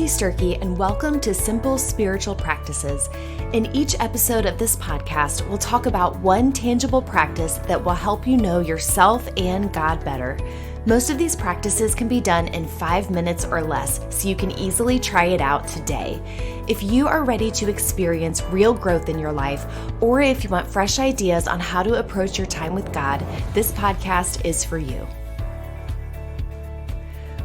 Sturkey, and welcome to Simple Spiritual Practices. In each episode of this podcast, we'll talk about one tangible practice that will help you know yourself and God better. Most of these practices can be done in 5 minutes or less, so you can easily try it out today. If you are ready to experience real growth in your life, or if you want fresh ideas on how to approach your time with God, this podcast is for you.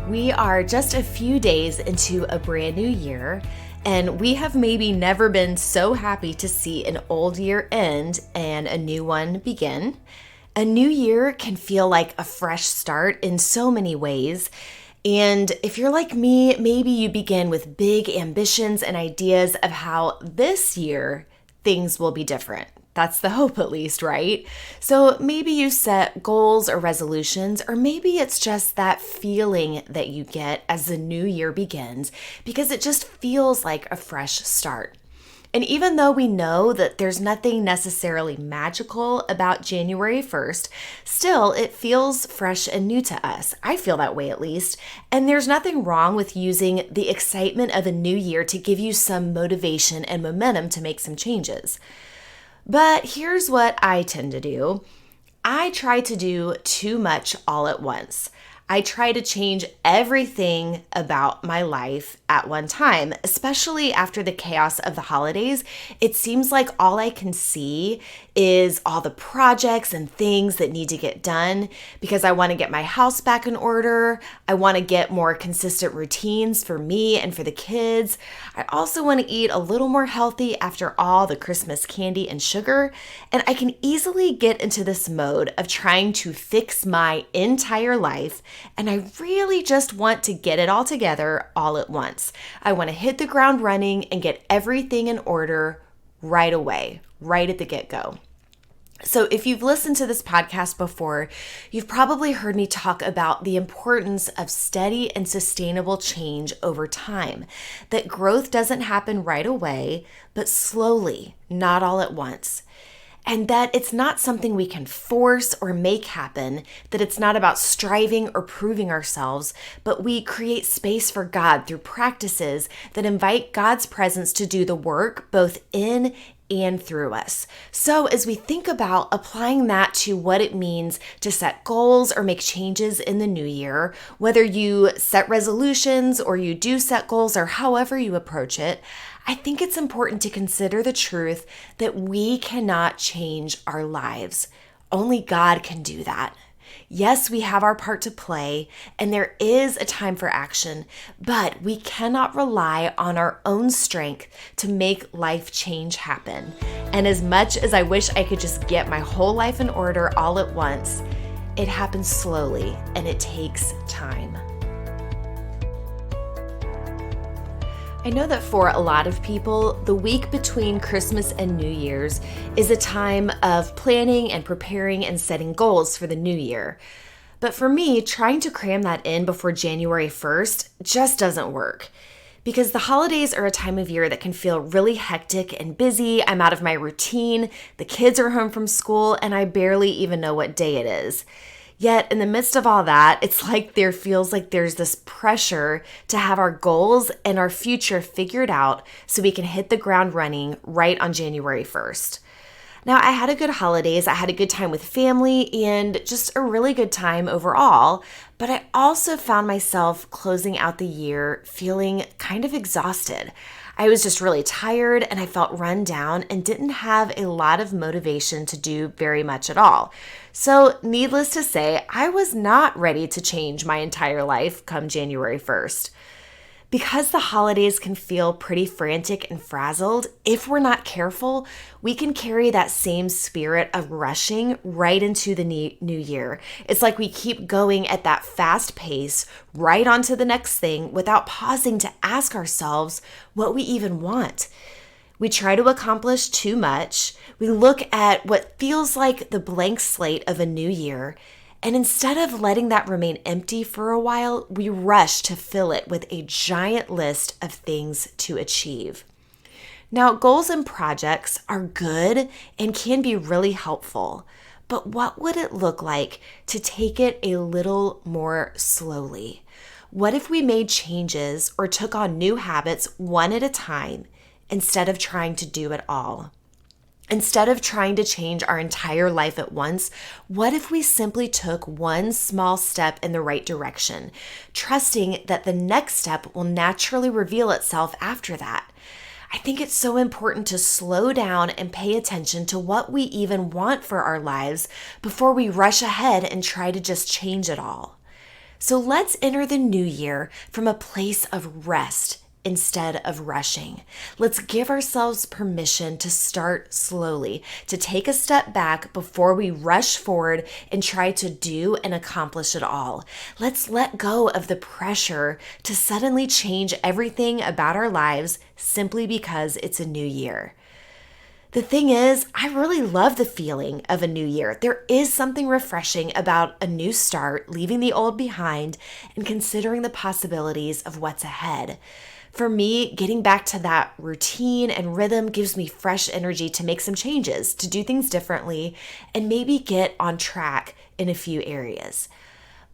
We are just a few days into a brand new year, and we have maybe never been so happy to see an old year end and a new one begin. A new year can feel like a fresh start in so many ways. And if you're like me, maybe you begin with big ambitions and ideas of how this year things will be different. That's the hope, at least, right? So maybe you set goals or resolutions, or maybe it's just that feeling that you get as the new year begins because it just feels like a fresh start. And even though we know that there's nothing necessarily magical about January 1st, still it feels fresh and new to us. I feel that way at least. And there's nothing wrong with using the excitement of a new year to give you some motivation and momentum to make some changes. But here's what I tend to do. I try to do too much all at once. I try to change everything about my life at one time, especially after the chaos of the holidays. It seems like all I can see is all the projects and things that need to get done because I want to get my house back in order. I want to get more consistent routines for me and for the kids. I also want to eat a little more healthy after all the Christmas candy and sugar. And I can easily get into this mode of trying to fix my entire life. And I really just want to get it all together all at once. I want to hit the ground running and get everything in order right away, right at the get-go. So if you've listened to this podcast before, you've probably heard me talk about the importance of steady and sustainable change over time, that growth doesn't happen right away, but slowly, not all at once. And that it's not something we can force or make happen, that it's not about striving or proving ourselves, but we create space for God through practices that invite God's presence to do the work both in and through us. So as we think about applying that to what it means to set goals or make changes in the new year, whether you set resolutions or you do set goals or however you approach it, I think it's important to consider the truth that we cannot change our lives. Only God can do that. Yes, we have our part to play, and there is a time for action, but we cannot rely on our own strength to make life change happen. And as much as I wish I could just get my whole life in order all at once, it happens slowly and it takes time. I know that for a lot of people, the week between Christmas and New Year's is a time of planning and preparing and setting goals for the new year. But for me, trying to cram that in before January 1st just doesn't work. Because the holidays are a time of year that can feel really hectic and busy. I'm out of my routine, the kids are home from school, and I barely even know what day it is. Yet in the midst of all that, it's like there feels like there's this pressure to have our goals and our future figured out so we can hit the ground running right on January 1st. Now, I had a good holidays, I had a good time with family, and just a really good time overall, but I also found myself closing out the year feeling kind of exhausted. I was just really tired and I felt run down and didn't have a lot of motivation to do very much at all. So needless to say, I was not ready to change my entire life come January 1st. Because the holidays can feel pretty frantic and frazzled, if we're not careful, we can carry that same spirit of rushing right into the new year. It's like we keep going at that fast pace right onto the next thing without pausing to ask ourselves what we even want. We try to accomplish too much. We look at what feels like the blank slate of a new year, and instead of letting that remain empty for a while, we rush to fill it with a giant list of things to achieve. Now, goals and projects are good and can be really helpful, but what would it look like to take it a little more slowly? What if we made changes or took on new habits one at a time instead of trying to do it all? Instead of trying to change our entire life at once, what if we simply took one small step in the right direction, trusting that the next step will naturally reveal itself after that? I think it's so important to slow down and pay attention to what we even want for our lives before we rush ahead and try to just change it all. So let's enter the new year from a place of rest instead of rushing. Let's give ourselves permission to start slowly, to take a step back before we rush forward and try to do and accomplish it all. Let's let go of the pressure to suddenly change everything about our lives simply because it's a new year. The thing is, I really love the feeling of a new year. There is something refreshing about a new start, leaving the old behind, and considering the possibilities of what's ahead. For me, getting back to that routine and rhythm gives me fresh energy to make some changes, to do things differently, and maybe get on track in a few areas.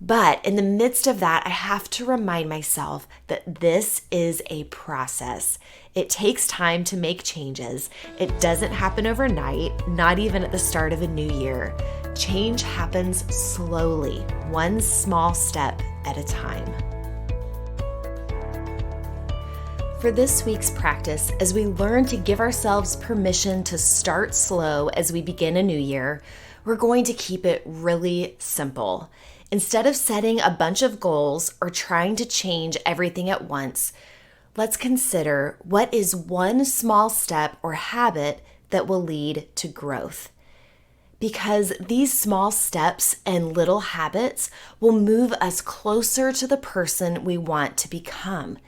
But in the midst of that, I have to remind myself that this is a process. It takes time to make changes. It doesn't happen overnight, not even at the start of a new year. Change happens slowly, one small step at a time. For this week's practice, as we learn to give ourselves permission to start slow as we begin a new year, we're going to keep it really simple. Instead of setting a bunch of goals or trying to change everything at once, let's consider what is one small step or habit that will lead to growth. Because these small steps and little habits will move us closer to the person we want to become.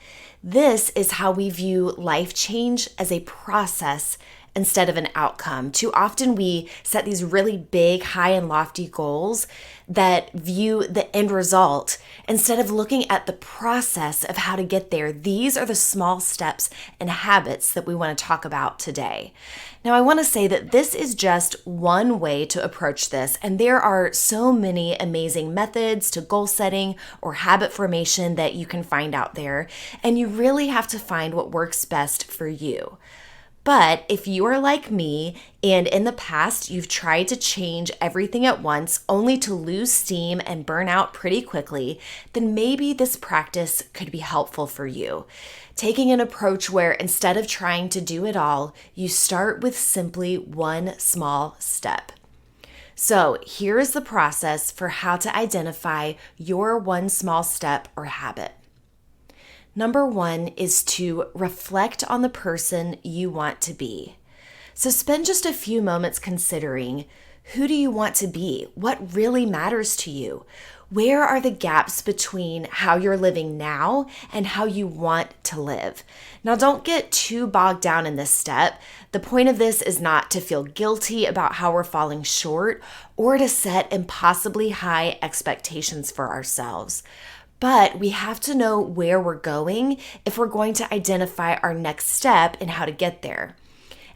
This is how we view life change, as a process instead of an outcome. Too often we set these really big, high and lofty goals that view the end result instead of looking at the process of how to get there. These are the small steps and habits that we want to talk about today. Now, I want to say that this is just one way to approach this, and there are so many amazing methods to goal setting or habit formation that you can find out there, and you really have to find what works best for you. But if you are like me and in the past you've tried to change everything at once only to lose steam and burn out pretty quickly, then maybe this practice could be helpful for you. Taking an approach where instead of trying to do it all, you start with simply one small step. So here's the process for how to identify your one small step or habit. Number one is to reflect on the person you want to be. So spend just a few moments considering, who do you want to be? What really matters to you? Where are the gaps between how you're living now and how you want to live? Now, don't get too bogged down in this step. The point of this is not to feel guilty about how we're falling short or to set impossibly high expectations for ourselves. But we have to know where we're going if we're going to identify our next step and how to get there.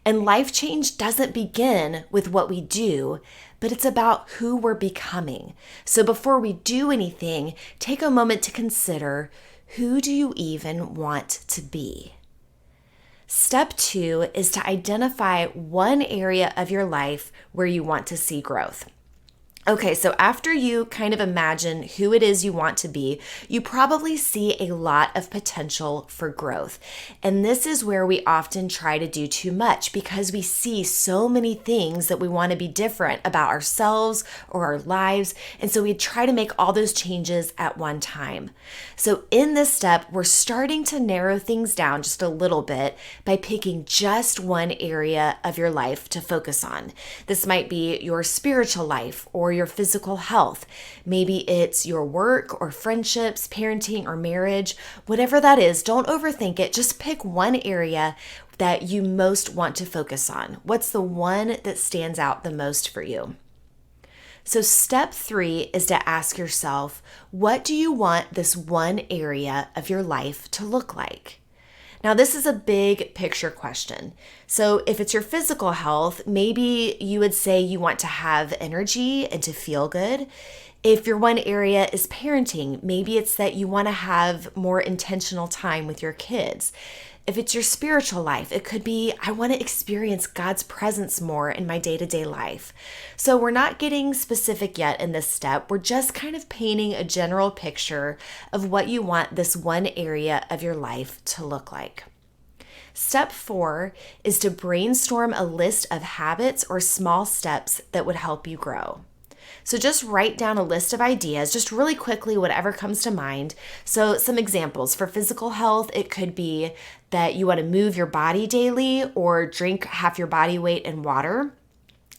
And life change doesn't begin with what we do, but it's about who we're becoming. So before we do anything, take a moment to consider, who do you even want to be? Step 2 is to identify one area of your life where you want to see growth. Okay, so after you kind of imagine who it is you want to be, you probably see a lot of potential for growth. And this is where we often try to do too much because we see so many things that we want to be different about ourselves or our lives. And so we try to make all those changes at one time. So in this step, we're starting to narrow things down just a little bit by picking just one area of your life to focus on. This might be your spiritual life or your physical health. Maybe it's your work or friendships, parenting or marriage. Whatever that is, don't overthink it. Just pick one area that you most want to focus on. What's the one that stands out the most for you? So step 3 is to ask yourself, what do you want this one area of your life to look like? Now, this is a big picture question. So if it's your physical health, maybe you would say you want to have energy and to feel good. If your one area is parenting, maybe it's that you want to have more intentional time with your kids. If it's your spiritual life, it could be, I want to experience God's presence more in my day-to-day life. So we're not getting specific yet in this step. We're just kind of painting a general picture of what you want this one area of your life to look like. Step 4 is to brainstorm a list of habits or small steps that would help you grow. So just write down a list of ideas, just really quickly, whatever comes to mind. So some examples for physical health, it could be that you want to move your body daily or drink half your body weight in water.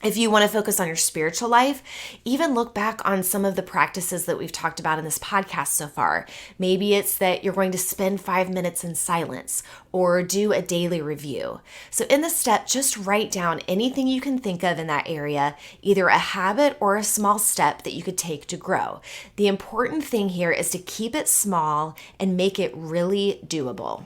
If you want to focus on your spiritual life, even look back on some of the practices that we've talked about in this podcast so far. Maybe it's that you're going to spend 5 minutes in silence or do a daily review. So in this step, just write down anything you can think of in that area, either a habit or a small step that you could take to grow. The important thing here is to keep it small and make it really doable.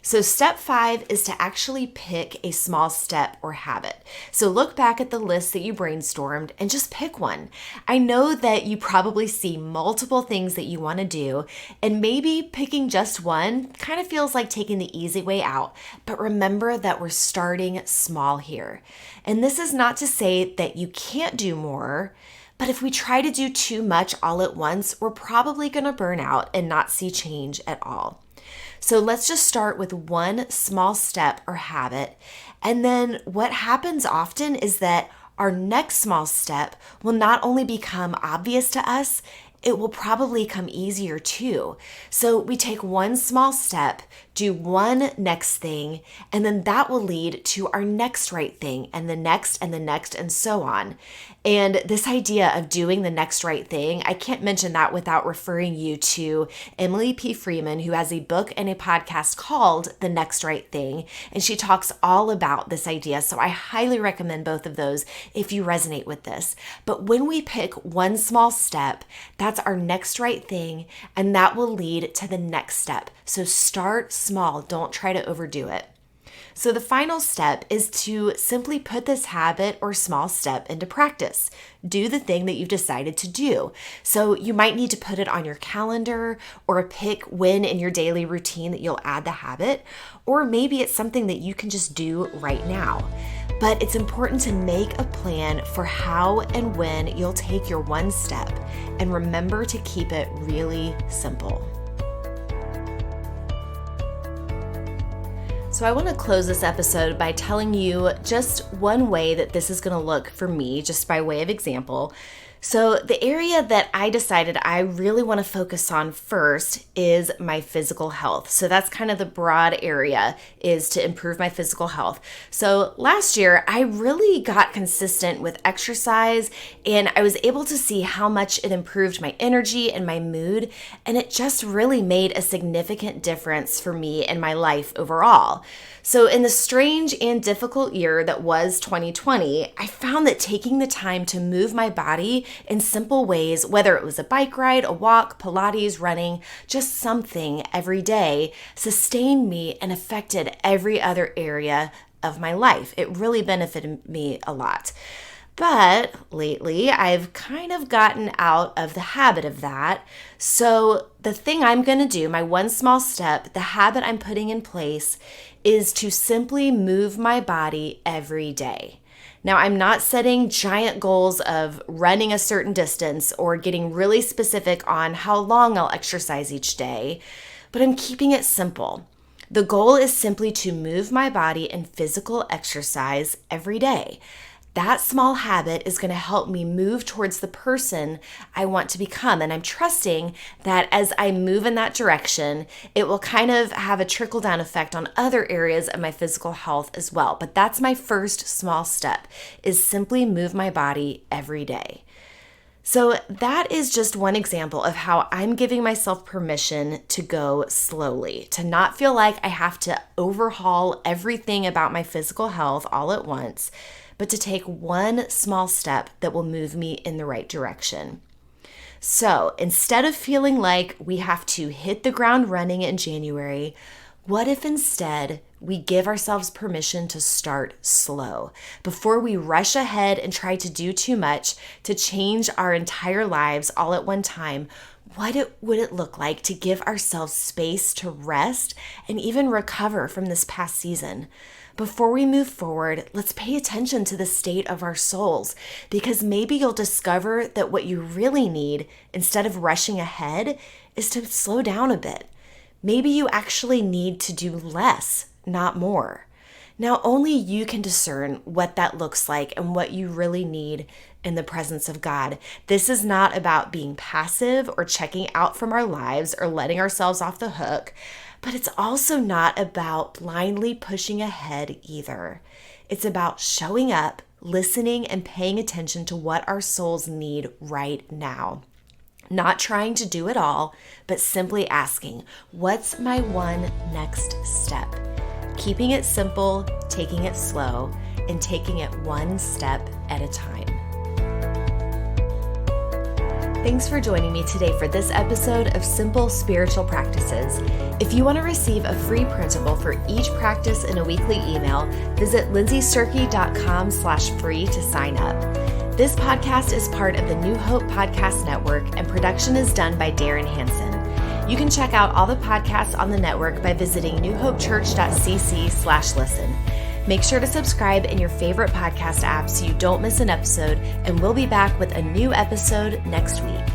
So step 5 is to actually pick a small step or habit. So look back at the list that you brainstormed and just pick one. I know that you probably see multiple things that you want to do, and maybe picking just one kind of feels like taking the easy way out. But remember that we're starting small here. And this is not to say that you can't do more, but if we try to do too much all at once, we're probably going to burn out and not see change at all. So let's just start with one small step or habit. And then what happens often is that our next small step will not only become obvious to us, it will probably come easier too. So we take one small step, do one next thing, and then that will lead to our next right thing and the next and the next and so on. And this idea of doing the next right thing, I can't mention that without referring you to Emily P. Freeman, who has a book and a podcast called The Next Right Thing. And she talks all about this idea. So I highly recommend both of those if you resonate with this. But when we pick one small step, that's our next right thing, and that will lead to the next step. So start small, don't try to overdo it. So the final step is to simply put this habit or small step into practice. Do the thing that you've decided to do. So you might need to put it on your calendar or pick when in your daily routine that you'll add the habit, or maybe it's something that you can just do right now. But it's important to make a plan for how and when you'll take your one step, and remember to keep it really simple. So I want to close this episode by telling you just one way that this is going to look for me, just by way of example. So the area that I decided I really want to focus on first is my physical health. So that's kind of the broad area, is to improve my physical health. So last year, I really got consistent with exercise, and I was able to see how much it improved my energy and my mood, and it just really made a significant difference for me in my life overall. So in the strange and difficult year that was 2020, I found that taking the time to move my body in simple ways, whether it was a bike ride, a walk, Pilates, running, just something every day, sustained me and affected every other area of my life. It really benefited me a lot. But lately, I've kind of gotten out of the habit of that. So the thing I'm going to do, my one small step, the habit I'm putting in place, is to simply move my body every day. Now, I'm not setting giant goals of running a certain distance or getting really specific on how long I'll exercise each day, but I'm keeping it simple. The goal is simply to move my body in physical exercise every day. That small habit is going to help me move towards the person I want to become. And I'm trusting that as I move in that direction, it will kind of have a trickle-down effect on other areas of my physical health as well. But that's my first small step, is simply move my body every day. So that is just one example of how I'm giving myself permission to go slowly, to not feel like I have to overhaul everything about my physical health all at once, but to take one small step that will move me in the right direction. So instead of feeling like we have to hit the ground running in January, What if instead we give ourselves permission to start slow before we rush ahead and try to do too much to change our entire lives all at one time? Would it look like to give ourselves space to rest and even recover from this past season? Before we move forward, let's pay attention to the state of our souls, because maybe you'll discover that what you really need, instead of rushing ahead, is to slow down a bit. Maybe you actually need to do less, not more. Now, only you can discern what that looks like and what you really need in the presence of God. This is not about being passive or checking out from our lives or letting ourselves off the hook, but it's also not about blindly pushing ahead either. It's about showing up, listening, and paying attention to what our souls need right now. Not trying to do it all, but simply asking, what's my one next step? Keeping it simple, taking it slow, and taking it one step at a time. Thanks for joining me today for this episode of Simple Spiritual Practices. If you want to receive a free printable for each practice in a weekly email, visit lindsaysurkey.com/free to sign up. This podcast is part of the New Hope Podcast Network, and production is done by Darren Hansen. You can check out all the podcasts on the network by visiting newhopechurch.cc/listen. Make sure to subscribe in your favorite podcast app so you don't miss an episode, and we'll be back with a new episode next week.